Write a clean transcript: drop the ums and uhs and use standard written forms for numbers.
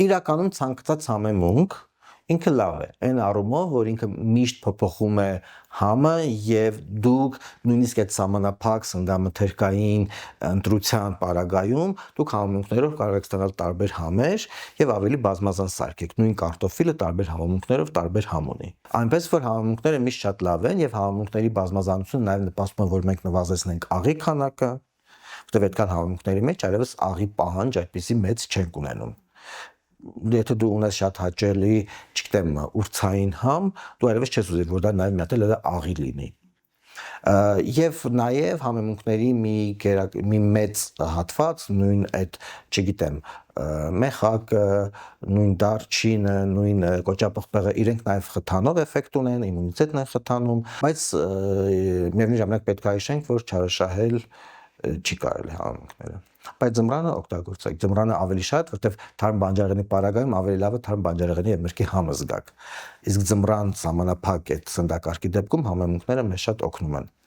իրականում ցանկացած համեմունք ինքը լավ է, այն առումով, որ ինքը միշտ փոփոխում է համը եւ դուք նույնիսկ այդ սահմանափակ սննդամթերքային ընտրության պարագայում դուք համեմունքներով կարող եք ստանալ տարբեր համեր եւ ավելի բազմազան սարքեք։ Նույն կարտոֆիլը տարբեր համեմունքներով տարբեր համ ունի։ Այնպես որ համեմունքները միշտ շատ լավ են եւ համեմունքների բազմազանությունը նաեւ նպաստում է, որ մենք նվազեցնենք աղի քանակը, որտեղ այդքան համեմունքների մեջ այլևս աղի պահանջ այդպիսի մեծ չենք ունենում։ Եթե դու ունես շատ հաճելի, չգիտեմ, ուրցային համ, դու այլևս չես ուզի, որ դա նաև մի հատ էլ աղի լինի։ Եվ նաև համեմունքների մի մեծ հատված, նույն այդ, չգիտեմ, մեխակը, նույն դարչինը, նույն կոճապղպեղը, իրենք նաև խթանող էֆեկտ ունեն, իմունիտետն են խթանում, բայց միևնույն ժամանակ պետք է հիշենք, որ չարաշահել չի կարելի համեմունքները։ Բայց ձմռանը օգտագործեք, ձմռանը ավելի շատ, որտեվ թարմ բանջարեղենի պարագայում ավելի լավ է թարմ բանջարեղենի եւ մրգի համը զգաք։ Իսկ ձմռան սահմանափակ այդ սննդակարգի դեպքում համեմունքները մեզ շատ օգնում են։